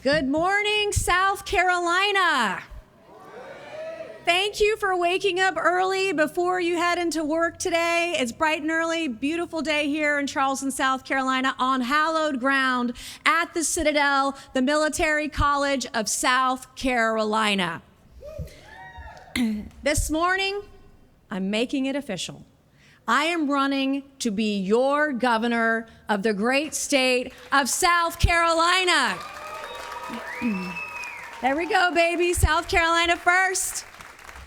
Good morning, South Carolina. Thank you for waking up early before you head into work today. It's bright and early, beautiful day here in Charleston, South Carolina, on hallowed ground at the Citadel, the Military College of South Carolina. This morning, I'm making it official. I am running to be your governor of the great state of South Carolina. There we go, baby. South Carolina first.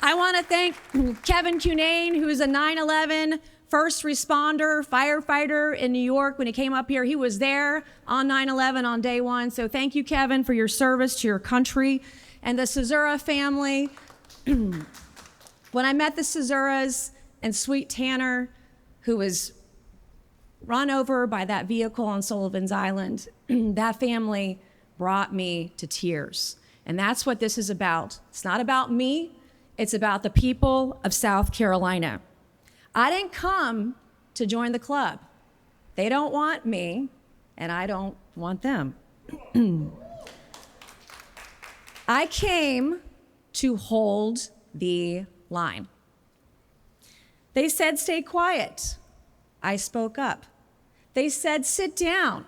I want to thank Kevin Cunane, who is a 9/11 first responder, firefighter in New York. When he came up here, he was there on 9/11 on day one. So thank you, Kevin, for your service to your country and the Cesura family. When I met the Cesuras and Sweet Tanner, who was run over by that vehicle on Sullivan's Island, that family brought me to tears. And that's what this is about. It's not about me. It's about the people of South Carolina. I didn't come to join the club. They don't want me, and I don't want them. I came to hold the line. They said, stay quiet. I spoke up. They said, sit down.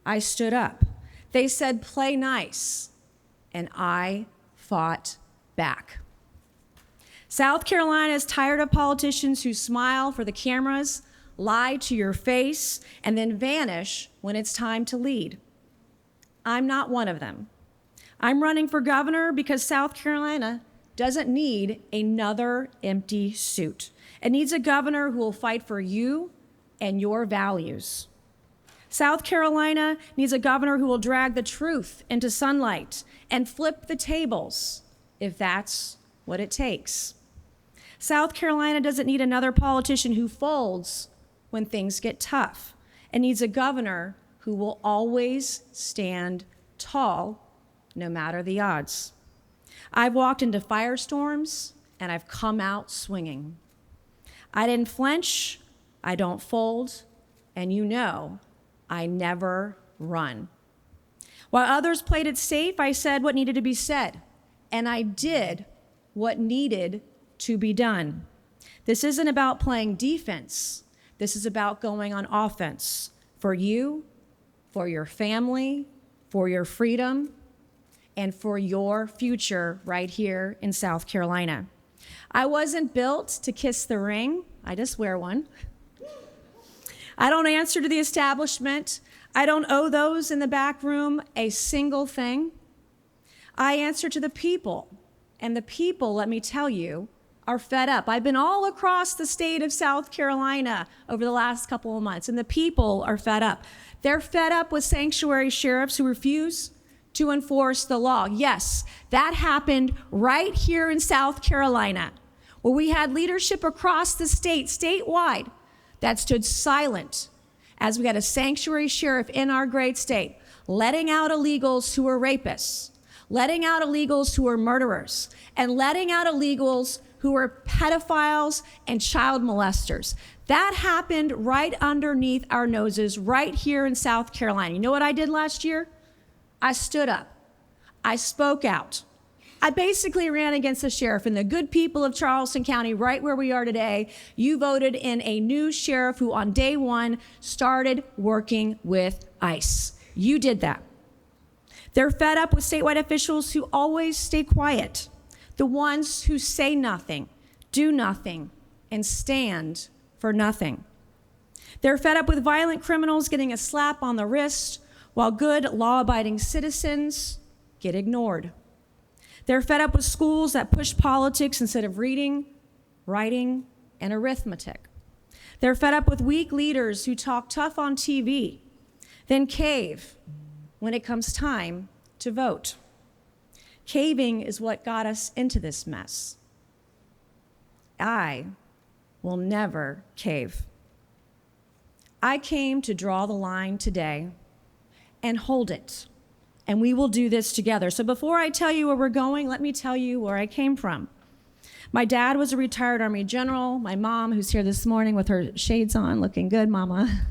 I stood up. They said, play nice. And I fought back. South Carolina is tired of politicians who smile for the cameras, lie to your face, and then vanish when it's time to lead. I'm not one of them. I'm running for governor because South Carolina doesn't need another empty suit. It needs a governor who will fight for you and your values. South Carolina needs a governor who will drag the truth into sunlight and flip the tables if that's what it takes. South Carolina doesn't need another politician who folds when things get tough. It needs a governor who will always stand tall no matter the odds. I've walked into firestorms and I've come out swinging. I didn't flinch, I don't fold, and you know I never run. While others played it safe, I said what needed to be said, and I did what needed to be done. This isn't about playing defense. This is about going on offense for you, for your family, for your freedom, and for your future right here in South Carolina. I wasn't built to kiss the ring. I just wear one. I don't answer to the establishment. I don't owe those in the back room a single thing. I answer to the people, and the people, let me tell you, are fed up. I've been all across the state of South Carolina over the last couple of months, and the people are fed up. They're fed up with sanctuary sheriffs who refuse to enforce the law. Yes, that happened right here in South Carolina, where we had leadership across the state, statewide, that stood silent as we had a sanctuary sheriff in our great state, letting out illegals who were rapists, letting out illegals who were murderers, and letting out illegals who were pedophiles and child molesters. That happened right underneath our noses, right here in South Carolina. You know what I did last year? I stood up. I spoke out. I basically ran against the sheriff, and the good people of Charleston County, right where we are today, you voted in a new sheriff who on day one started working with ICE. You did that. They're fed up with statewide officials who always stay quiet, the ones who say nothing, do nothing, and stand for nothing. They're fed up with violent criminals getting a slap on the wrist while good law-abiding citizens get ignored. They're fed up with schools that push politics instead of reading, writing, and arithmetic. They're fed up with weak leaders who talk tough on TV, then cave when it comes time to vote. Caving is what got us into this mess. I will never cave. I came to draw the line today and hold it. And we will do this together. So before I tell you where we're going, let me tell you where I came from. My dad was a retired Army general. My mom, who's here this morning with her shades on, looking good, mama.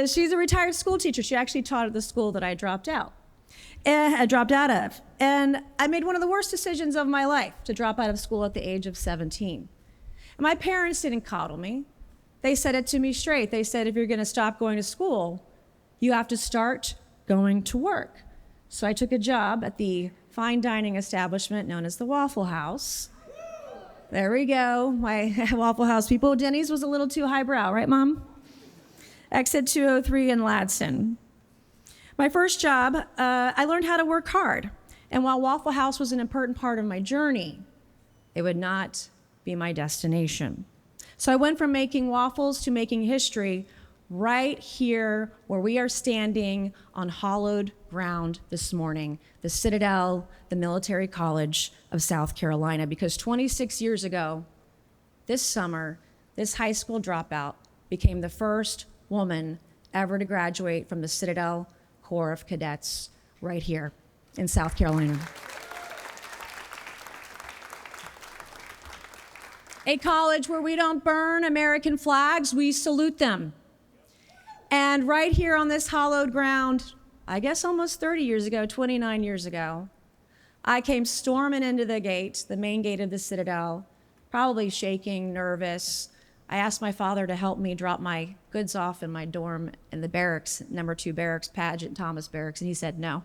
She's a retired school teacher. She actually taught at the school that I dropped out of. And I made one of the worst decisions of my life to drop out of school at the age of 17. And my parents didn't coddle me. They said it to me straight. They said, if you're going to stop going to school, you have to start going to work. So I took a job at the fine dining establishment known as the Waffle House. There we go. My Waffle House people. Denny's was a little too highbrow, right, Mom? Exit 203 in Ladson. My first job, I learned how to work hard. And while Waffle House was an important part of my journey, it would not be my destination. So I went from making waffles to making history right here where we are standing on hollowed ground this morning, the Citadel, the Military College of South Carolina, because 26 years ago, this summer, this high school dropout became the first woman ever to graduate from the Citadel Corps of Cadets right here in South Carolina. A college where we don't burn American flags, we salute them. And right here on this hallowed ground, I guess almost 30 years ago, 29 years ago, I came storming into the gate, the main gate of the Citadel, probably shaking, nervous. I asked my father to help me drop my goods off in my dorm in the barracks, number 2 barracks, Paget Thomas Barracks, and he said no.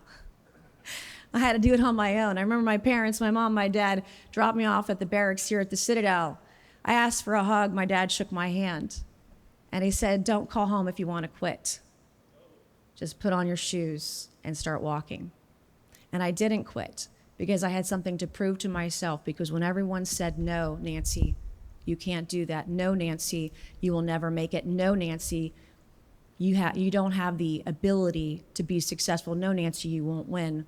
I had to do it on my own. I remember my parents, my mom, my dad, dropped me off at the barracks here at the Citadel. I asked for a hug. My dad shook my hand. And he said, don't call home if you want to quit. Just put on your shoes and start walking. And I didn't quit because I had something to prove to myself, because when everyone said, no, Nancy, you can't do that. No, Nancy, you will never make it. No, Nancy, you don't have the ability to be successful. No, Nancy, you won't win.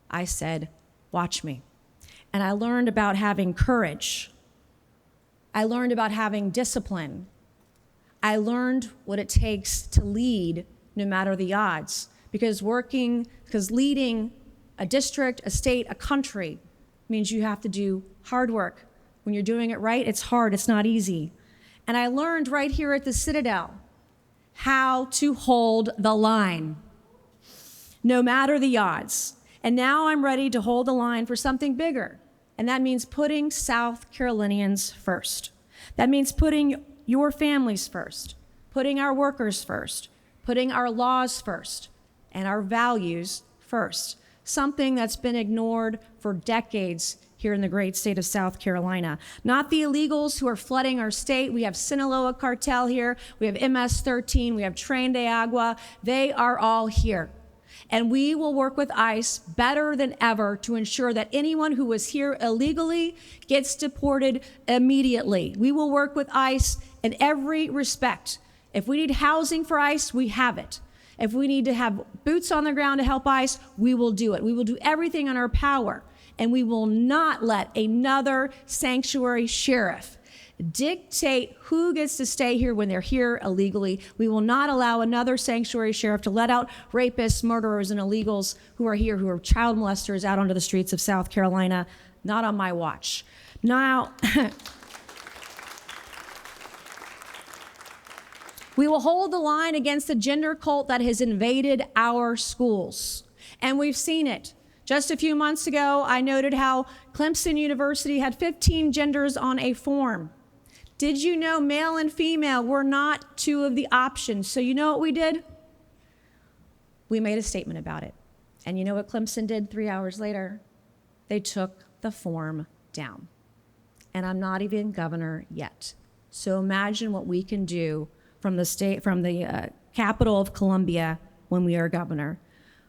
I said, watch me. And I learned about having courage. I learned about having discipline. I learned what it takes to lead no matter the odds, because leading a district, a state, a country means you have to do hard work. When you're doing it right, it's hard, it's not easy. And I learned right here at the Citadel how to hold the line, no matter the odds. And now I'm ready to hold the line for something bigger. And that means putting South Carolinians first. That means putting your families first, putting our workers first, putting our laws first, and our values first. Something that's been ignored for decades here in the great state of South Carolina. Not the illegals who are flooding our state. We have Sinaloa cartel here. We have MS-13. We have Tren de Agua. They are all here. And we will work with ICE better than ever to ensure that anyone who was here illegally gets deported immediately. We will work with ICE in every respect. If we need housing for ICE, we have it. If we need to have boots on the ground to help ICE, we will do it. We will do everything in our power. And we will not let another sanctuary sheriff dictate who gets to stay here when they're here illegally. We will not allow another sanctuary sheriff to let out rapists, murderers, and illegals who are here, who are child molesters, out onto the streets of South Carolina. Not on my watch. Now, we will hold the line against the gender cult that has invaded our schools. And we've seen it. Just a few months ago, I noted how Clemson University had 15 genders on a form. Did you know male and female were not two of the options? So you know what we did? We made a statement about it. And you know what Clemson did 3 hours later? They took the form down. And I'm not even governor yet. So imagine what we can do from the capital of Columbia when we are governor.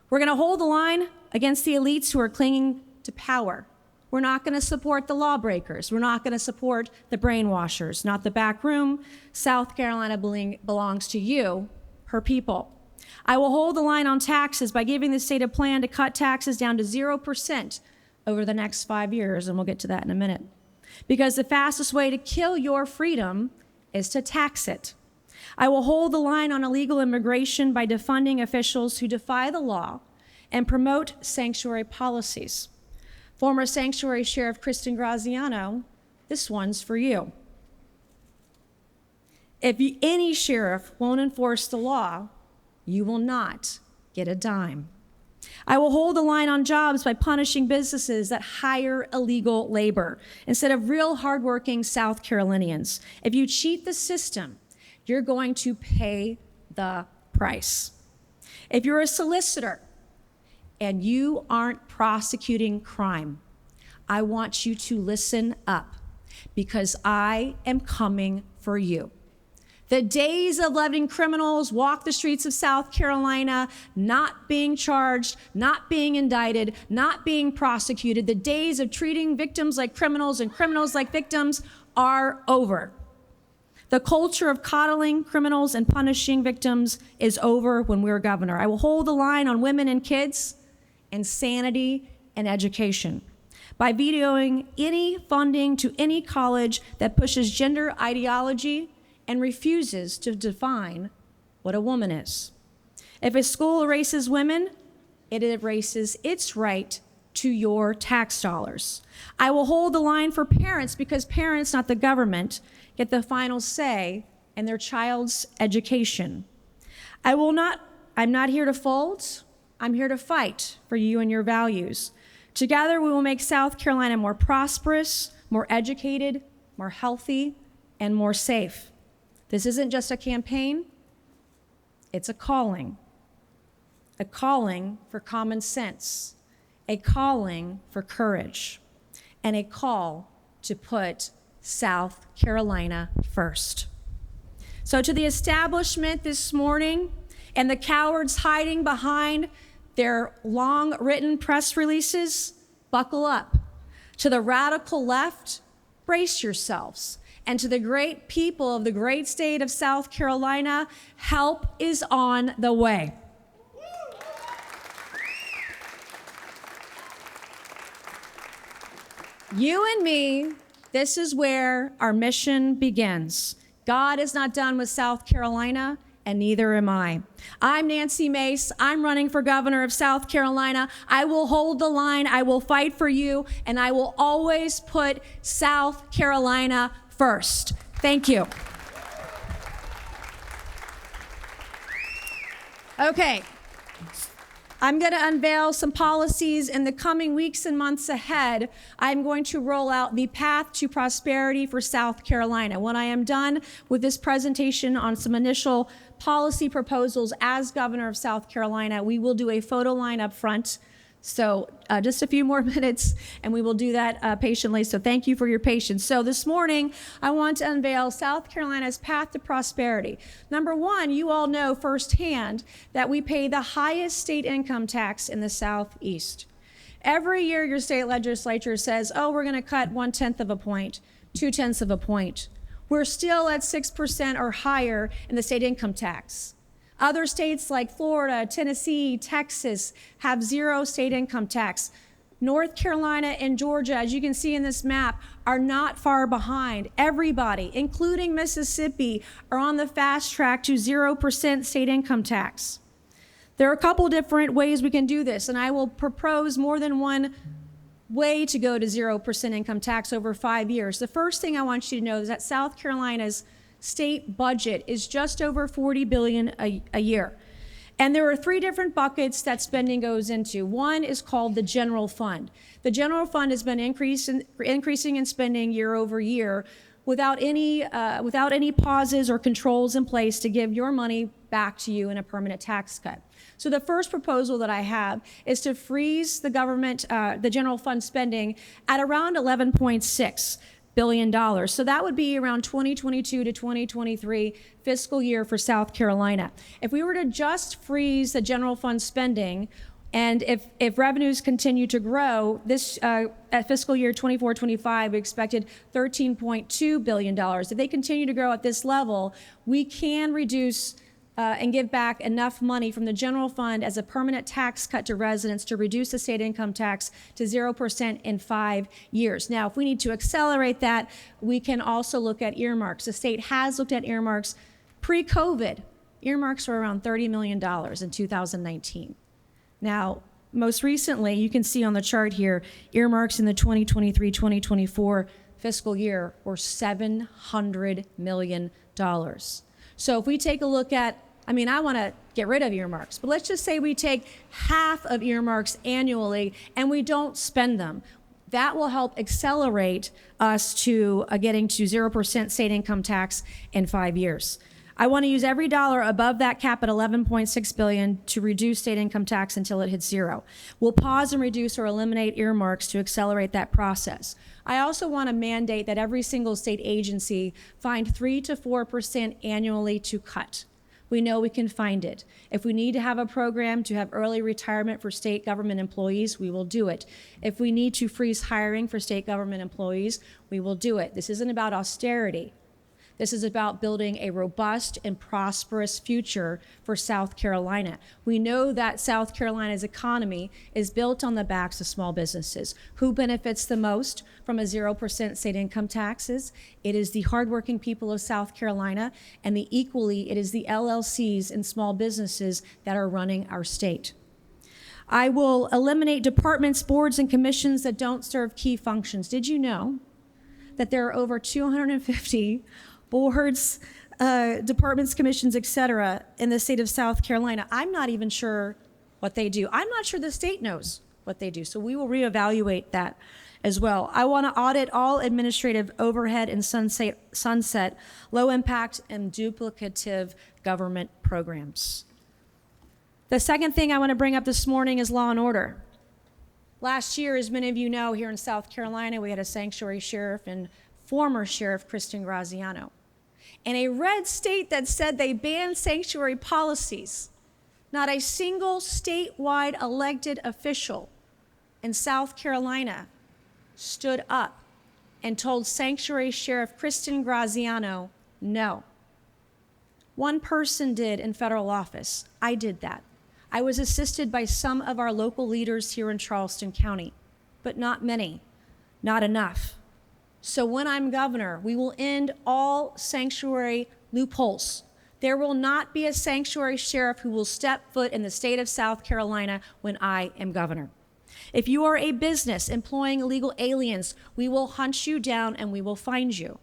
We're going to hold the line against the elites who are clinging to power. We're not going to support the lawbreakers. We're not going to support the brainwashers, not the back room. South Carolina belongs to you, her people. I will hold the line on taxes by giving the state a plan to cut taxes down to 0% over the next 5 years, and we'll get to that in a minute. Because the fastest way to kill your freedom is to tax it. I will hold the line on illegal immigration by defunding officials who defy the law and promote sanctuary policies. Former Sanctuary Sheriff Kristen Graziano, this one's for you. Any sheriff won't enforce the law, you will not get a dime. I will hold the line on jobs by punishing businesses that hire illegal labor instead of real hardworking South Carolinians. If you cheat the system, you're going to pay the price. If you're a solicitor and you aren't prosecuting crime, I want you to listen up because I am coming for you. The days of letting criminals walk the streets of South Carolina, not being charged, not being indicted, not being prosecuted, the days of treating victims like criminals and criminals like victims are over. The culture of coddling criminals and punishing victims is over when we're governor. I will hold the line on women and kids, and sanity and education by vetoing any funding to any college that pushes gender ideology and refuses to define what a woman is. If a school erases women, it erases its right to your tax dollars. I will hold the line for parents because parents, not the government, get the final say in their child's education. I'm not here to fold. I'm here to fight for you and your values. Together, we will make South Carolina more prosperous, more educated, more healthy, and more safe. This isn't just a campaign, it's a calling for common sense, a calling for courage, and a call to put South Carolina first. So to the establishment this morning and the cowards hiding behind their long written press releases, buckle up. To the radical left, brace yourselves. And to the great people of the great state of South Carolina, help is on the way. You and me, this is where our mission begins. God is not done with South Carolina, and neither am I. I'm Nancy Mace. I'm running for governor of South Carolina. I will hold the line. I will fight for you, and I will always put South Carolina first. Thank you. Okay. I'm going to unveil some policies in the coming weeks and months ahead. I'm going to roll out the path to prosperity for South Carolina. When I am done with this presentation on some initial policy proposals as governor of South Carolina, we will do a photo line up front. So just a few more minutes, and we will do that patiently. So thank you for your patience. So this morning, I want to unveil South Carolina's path to prosperity. Number one, you all know firsthand that we pay the highest state income tax in the Southeast. Every year, your state legislature says, oh, we're going to cut 1/10 of a point, 2/10 of a point. We're still at 6% or higher in the state income tax. Other states like Florida, Tennessee, Texas have zero state income tax. North Carolina and Georgia, as you can see in this map, are not far behind. Everybody, including Mississippi, are on the fast track to 0% state income tax. There are a couple different ways we can do this, and I will propose more than one way to go to 0% income tax over 5 years. The first thing I want you to know is that South Carolina's state budget is just over $40 billion a year. And there are three different buckets that spending goes into. One is called the general fund. The general fund has been increasing in spending year over year without any pauses or controls in place to give your money back to you in a permanent tax cut. So the first proposal that I have is to freeze the government, the general fund spending at around $11.6 billion. So that would be around 2022 to 2023 fiscal year for South Carolina. If we were to just freeze the general fund spending, and if revenues continue to grow, this at fiscal year 24-25, we expected $13.2 billion. If they continue to grow at this level, we can reduce and give back enough money from the general fund as a permanent tax cut to residents to reduce the state income tax to 0% in 5 years. Now, if we need to accelerate that, we can also look at earmarks. The state has looked at earmarks pre-COVID. Earmarks were around $30 million in 2019. Now, most recently, you can see on the chart here, earmarks in the 2023-2024 fiscal year were $700 million. So if we take a look at, I want to get rid of earmarks, but let's just say we take half of earmarks annually and we don't spend them. That will help accelerate us to getting to 0% state income tax in 5 years. I want to use every dollar above that cap at $11.6 billion to reduce state income tax until it hits zero. We'll pause and reduce or eliminate earmarks to accelerate that process. I also want to mandate that every single state agency find 3 to 4% annually to cut. We know we can find it. If we need to have a program to have early retirement for state government employees, we will do it. If we need to freeze hiring for state government employees, we will do it. This isn't about austerity. This is about building a robust and prosperous future for South Carolina. We know that South Carolina's economy is built on the backs of small businesses. Who benefits the most from a 0% state income taxes? It is the hardworking people of South Carolina, and it is the LLCs and small businesses that are running our state. I will eliminate departments, boards, and commissions that don't serve key functions. Did you know that there are over 250 boards, departments, commissions, et cetera, in the state of South Carolina? I'm not even sure what they do. I'm not sure the state knows what they do, so we will reevaluate that as well. I want to audit all administrative overhead and sunset low-impact and duplicative government programs. The second thing I want to bring up this morning is law and order. Last year, as many of you know, here in South Carolina, we had a sanctuary sheriff and former Sheriff Kristen Graziano. In a red state that said they banned sanctuary policies, not a single statewide elected official in South Carolina stood up and told Sanctuary Sheriff Kristen Graziano no. One person did in federal office. I did that. I was assisted by some of our local leaders here in Charleston County, but not many, not enough. So when I'm governor, we will end all sanctuary loopholes. There will not be a sanctuary sheriff who will step foot in the state of South Carolina when I am governor. If you are a business employing illegal aliens, we will hunt you down and we will find you.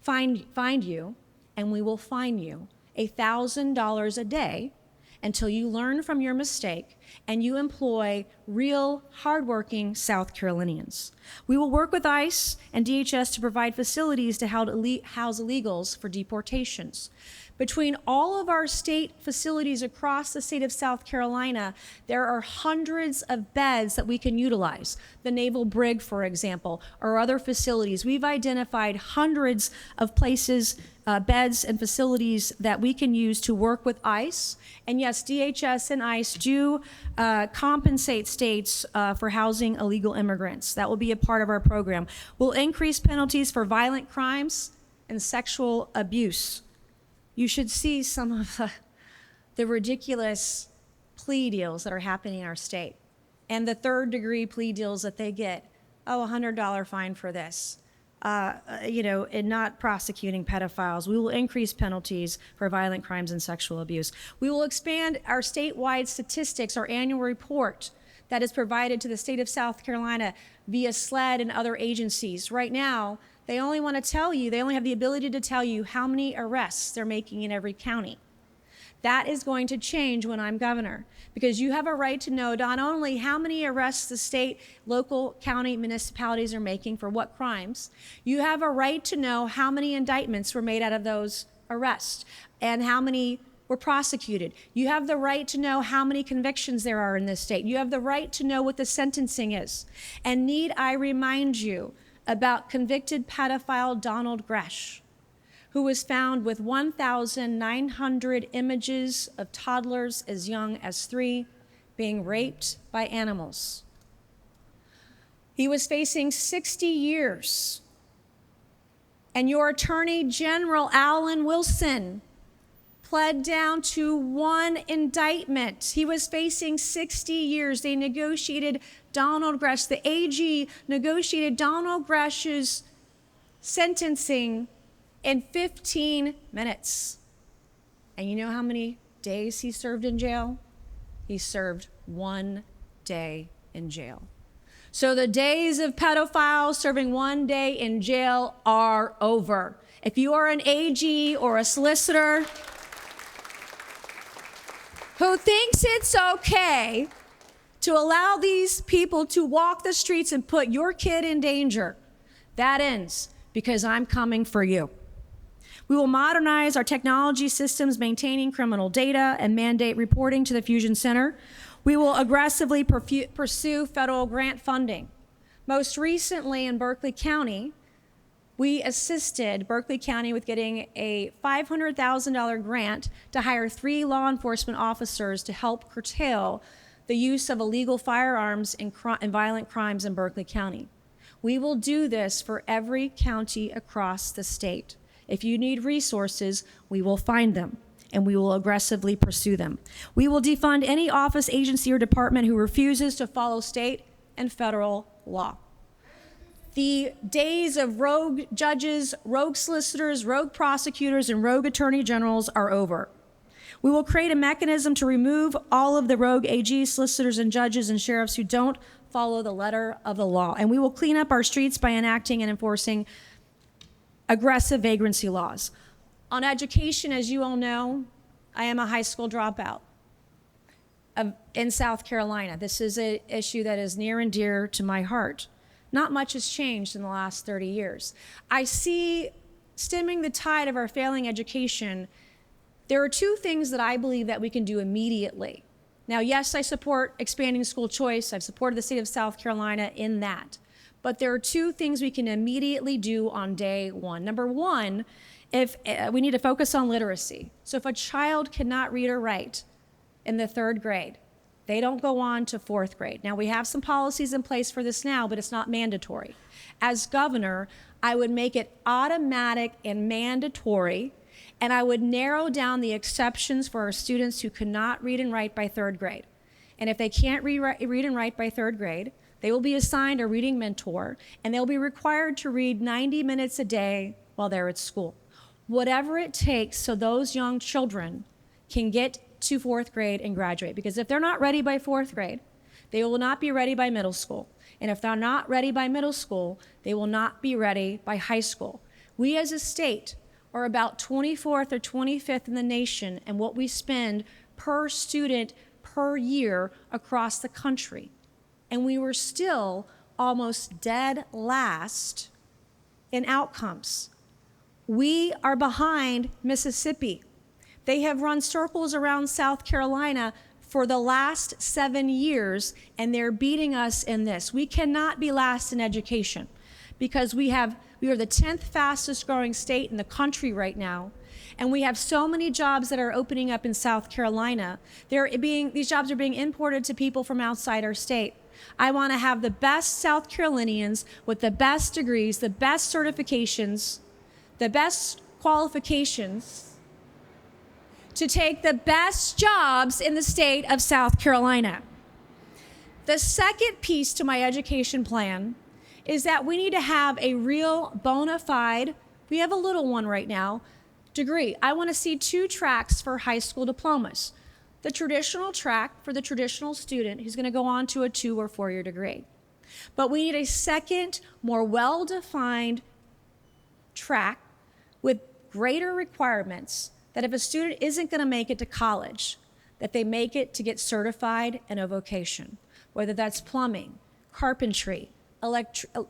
Find you, and we will fine you $1,000 a day until you learn from your mistake and you employ real, hardworking South Carolinians. We will work with ICE and DHS to provide facilities to house illegals for deportations. Between all of our state facilities across the state of South Carolina, there are hundreds of beds that we can utilize. The Naval Brig, for example, or other facilities. We've identified hundreds of places, beds and facilities that we can use to work with ICE. And yes, DHS and ICE do compensate states for housing illegal immigrants. That will be a part of our program. We'll increase penalties for violent crimes and sexual abuse. You should see some of the ridiculous plea deals that are happening in our state. And the third-degree plea deals that they get. Oh, $100 fine for this. And not prosecuting pedophiles. We will increase penalties for violent crimes and sexual abuse. We will expand our statewide statistics, our annual report that is provided to the state of South Carolina via SLED and other agencies. Right now, they only have the ability to tell you how many arrests they're making in every county. That is going to change when I'm governor, because you have a right to know not only how many arrests the state, local, county, municipalities are making for what crimes, you have a right to know how many indictments were made out of those arrests and how many were prosecuted. You have the right to know how many convictions there are in this state. You have the right to know what the sentencing is. And need I remind you about convicted pedophile Donald Gresh, who was found with 1,900 images of toddlers as young as 3 being raped by animals. He was facing 60 years. And your Attorney General, Alan Wilson, pled down to 1 indictment. He was facing 60 years. They negotiated Donald Gresh. The AG negotiated Donald Gresh's sentencing in 15 minutes. And you know how many days he served in jail? He served 1 day in jail. So the days of pedophiles serving 1 day in jail are over. If you are an AG or a solicitor who thinks it's okay to allow these people to walk the streets and put your kid in danger, that ends, because I'm coming for you. We will modernize our technology systems, maintaining criminal data and mandate reporting to the Fusion Center. We will aggressively pursue federal grant funding. Most recently in Berkeley County, we assisted Berkeley County with getting a $500,000 grant to hire 3 law enforcement officers to help curtail the use of illegal firearms in violent crimes in Berkeley County. We will do this for every county across the state. If you need resources, we will find them, and we will aggressively pursue them. We will defund any office, agency, or department who refuses to follow state and federal law. The days of rogue judges, rogue solicitors, rogue prosecutors, and rogue attorney generals are over. We will create a mechanism to remove all of the rogue AGs, solicitors, and judges and sheriffs who don't follow the letter of the law. And we will clean up our streets by enacting and enforcing aggressive vagrancy laws. On education, as you all know, I am a high school dropout in South Carolina. This is an issue that is near and dear to my heart. Not much has changed in the last 30 years. I see stemming the tide of our failing education. There are 2 things that I believe that we can do immediately. Now, yes, I support expanding school choice. I've supported the state of South Carolina in that. But there are 2 things we can immediately do on day 1. Number 1, if we need to focus on literacy. So if a child cannot read or write in the 3rd grade, they don't go on to 4th grade. Now, we have some policies in place for this now, but it's not mandatory. As governor, I would make it automatic and mandatory, and I would narrow down the exceptions for our students who cannot read and write by 3rd grade. And if they can't read and write by 3rd grade, they will be assigned a reading mentor, and they'll be required to read 90 minutes a day while they're at school. Whatever it takes so those young children can get to 4th grade and graduate. Because if they're not ready by 4th grade, they will not be ready by middle school. And if they're not ready by middle school, they will not be ready by high school. We as a state are about 24th or 25th in the nation in what we spend per student per year across the country. And we were still almost dead last in outcomes. We are behind Mississippi. They have run circles around South Carolina for the last 7 years, and they're beating us in this. We cannot be last in education because we are the 10th fastest growing state in the country right now, and we have so many jobs that are opening up in South Carolina. These jobs are being imported to people from outside our state. I want to have the best South Carolinians with the best degrees, the best certifications, the best qualifications to take the best jobs in the state of South Carolina. The second piece to my education plan is that we need to have a real bona fide, we have a little one right now, degree. I want to see 2 tracks for high school diplomas. The traditional track for the traditional student who's going to go on to a 2 or 4 year degree. But we need a second, more well-defined track with greater requirements that if a student isn't going to make it to college, that they make it to get certified in a vocation, whether that's plumbing, carpentry,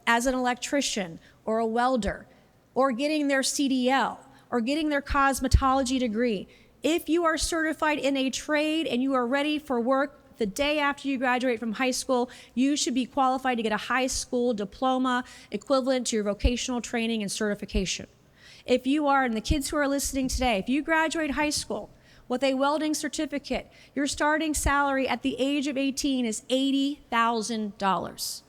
as an electrician or a welder, or getting their CDL, or getting their cosmetology degree. If you are certified in a trade and you are ready for work the day after you graduate from high school, you should be qualified to get a high school diploma equivalent to your vocational training and certification. If you are, and the kids who are listening today, if you graduate high school with a welding certificate, your starting salary at the age of 18 is $80,000.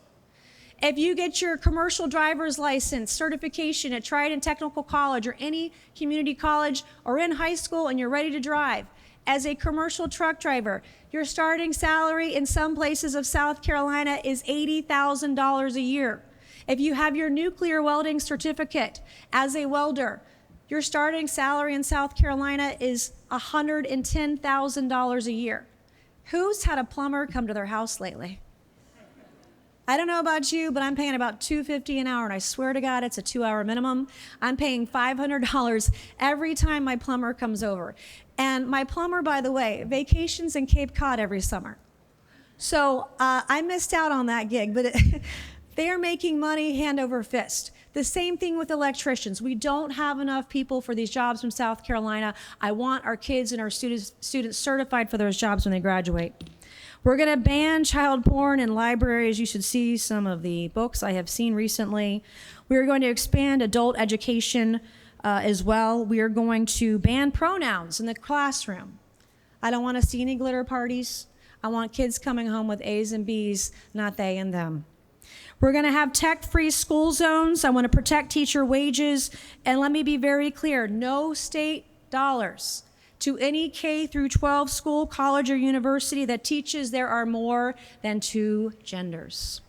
If you get your commercial driver's license certification at Trident Technical College or any community college or in high school and you're ready to drive, as a commercial truck driver, your starting salary in some places of South Carolina is $80,000 a year. If you have your nuclear welding certificate as a welder, your starting salary in South Carolina is $110,000 a year. Who's had a plumber come to their house lately? I don't know about you, but I'm paying about $2.50 an hour, and I swear to God, it's a 2-hour minimum. I'm paying $500 every time my plumber comes over. And my plumber, by the way, vacations in Cape Cod every summer. So I missed out on that gig, but they are making money hand over fist. The same thing with electricians. We don't have enough people for these jobs from South Carolina. I want our kids and our students certified for those jobs when they graduate. We're going to ban child porn in libraries. You should see some of the books I have seen recently. We're going to expand adult education as well. We are going to ban pronouns in the classroom. I don't want to see any glitter parties. I want kids coming home with A's and B's, not they and them. We're going to have tech-free school zones. I want to protect teacher wages. And let me be very clear, no state dollars to any K through 12 school, college, or university that teaches there are more than 2 genders.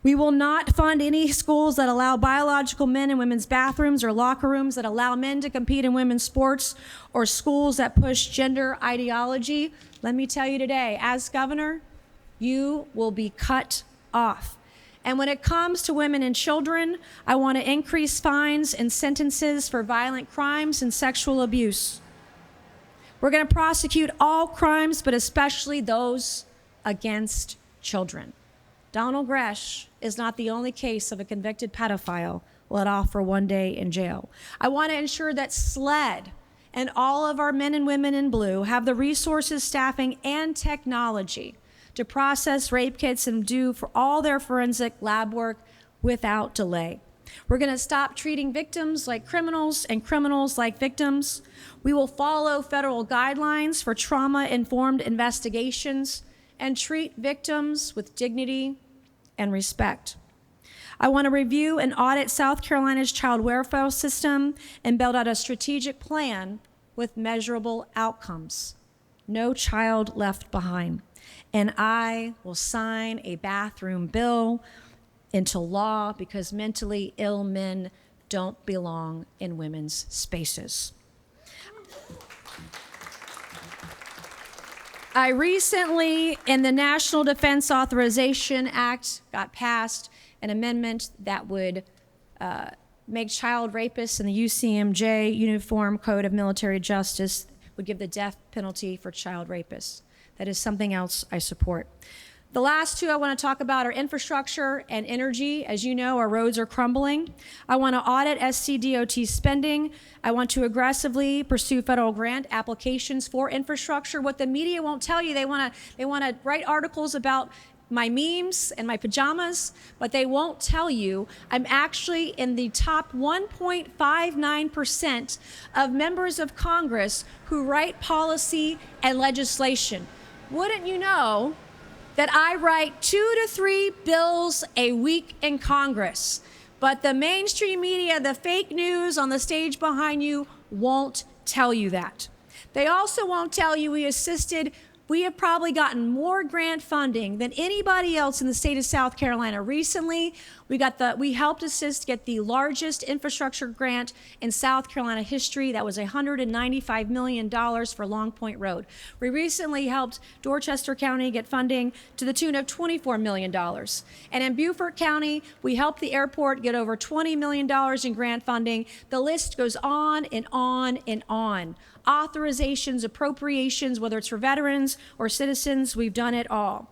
We will not fund any schools that allow biological men in women's bathrooms or locker rooms that allow men to compete in women's sports or schools that push gender ideology. Let me tell you today, as governor, you will be cut off. And when it comes to women and children, I want to increase fines and sentences for violent crimes and sexual abuse. We're going to prosecute all crimes, but especially those against children. Donald Gresh is not the only case of a convicted pedophile let off for 1 day in jail. I want to ensure that SLED and all of our men and women in blue have the resources, staffing, and technology to process rape kits and do for all their forensic lab work without delay. We're going to stop treating victims like criminals and criminals like victims. We will follow federal guidelines for trauma-informed investigations and treat victims with dignity and respect. I want to review and audit South Carolina's child welfare system and build out a strategic plan with measurable outcomes. No child left behind. And I will sign a bathroom bill into law because mentally ill men don't belong in women's spaces. I recently, in the National Defense Authorization Act, got passed an amendment that would make child rapists in the UCMJ, Uniform Code of Military Justice, would give the death penalty for child rapists. That is something else I support. The last 2 I want to talk about are infrastructure and energy. As you know, our roads are crumbling. I want to audit SCDOT spending. I want to aggressively pursue federal grant applications for infrastructure. What the media won't tell you, they want to write articles about my memes and my pajamas, but they won't tell you I'm actually in the top 1.59% of members of Congress who write policy and legislation. Wouldn't you know that I write 2 to 3 bills a week in Congress, but the mainstream media, the fake news on the stage behind you won't tell you that. They also won't tell you we have probably gotten more grant funding than anybody else in the state of South Carolina. Recently, we helped assist get the largest infrastructure grant in South Carolina history. That was $195 million for Long Point Road. We recently helped Dorchester County get funding to the tune of $24 million. And in Beaufort County, we helped the airport get over $20 million in grant funding. The list goes on and on and on. Authorizations, appropriations, whether it's for veterans or citizens, we've done it all.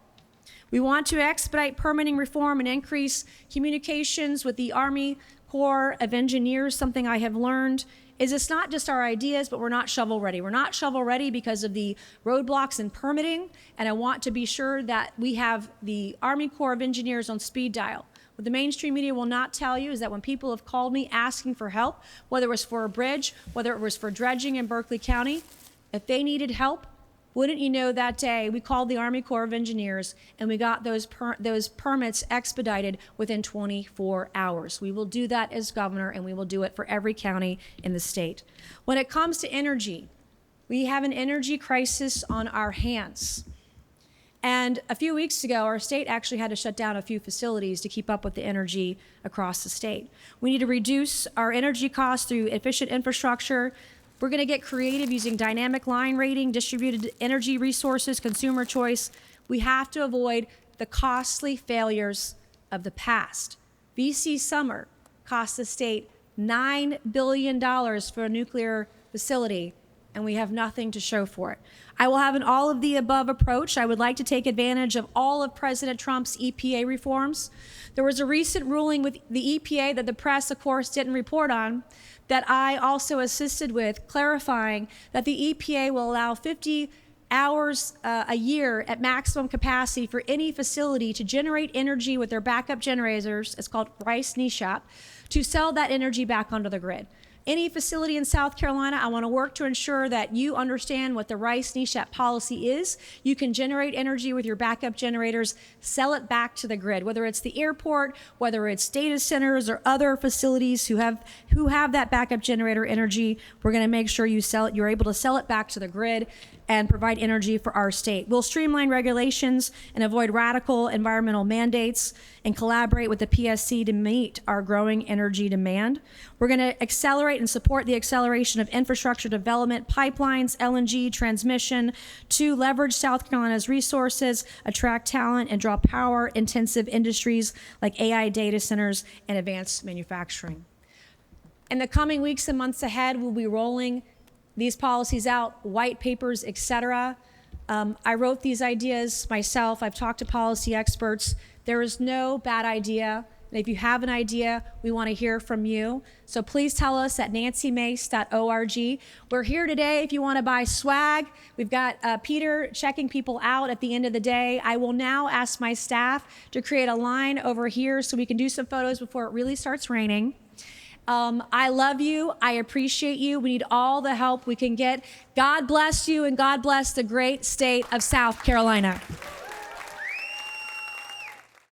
We want to expedite permitting reform and increase communications with the Army Corps of Engineers. Something I have learned is it's not just our ideas, but we're not shovel ready. We're not shovel ready because of the roadblocks in permitting, and I want to be sure that we have the Army Corps of Engineers on speed dial. What the mainstream media will not tell you is that when people have called me asking for help, whether it was for a bridge, whether it was for dredging in Berkeley County, if they needed help, wouldn't you know that day we called the Army Corps of Engineers and we got those permits expedited within 24 hours. We will do that as governor, and we will do it for every county in the state. When it comes to energy, we have an energy crisis on our hands. And a few weeks ago, our state actually had to shut down a few facilities to keep up with the energy across the state. We need to reduce our energy costs through efficient infrastructure. We're going to get creative using dynamic line rating, distributed energy resources, consumer choice. We have to avoid the costly failures of the past. VC Summer cost the state $9 billion for a nuclear facility, and we have nothing to show for it. I will have an all-of-the-above approach. I would like to take advantage of all of President Trump's EPA reforms. There was a recent ruling with the EPA that the press, of course, didn't report on, that I also assisted with, clarifying that the EPA will allow 50 hours a year at maximum capacity for any facility to generate energy with their backup generators. It's called Rice NESHAP, to sell that energy back onto the grid. Any facility in South Carolina, I want to work to ensure that you understand what the Rice NESHAP policy is. You can generate energy with your backup generators, sell it back to the grid, whether it's the airport, whether it's data centers or other facilities who have that backup generator energy. We're going to make sure you're able to sell it back to the grid and provide energy for our state. We'll streamline regulations and avoid radical environmental mandates and collaborate with the PSC to meet our growing energy demand. We're going to accelerate and support the acceleration of infrastructure development, pipelines, LNG, transmission, to leverage South Carolina's resources, attract talent, and draw power-intensive industries like AI data centers and advanced manufacturing. In the coming weeks and months ahead, we'll be rolling these policies out, white papers, etc. I wrote these ideas myself. I've talked to policy experts. There is no bad idea. And if you have an idea, we want to hear from you. So please tell us at nancymace.org. We're here today if you want to buy swag. We've got Peter checking people out at the end of the day. I will now ask my staff to create a line over here so we can do some photos before it really starts raining. I love you. I appreciate you. We need all the help we can get. God bless you, and God bless the great state of South Carolina.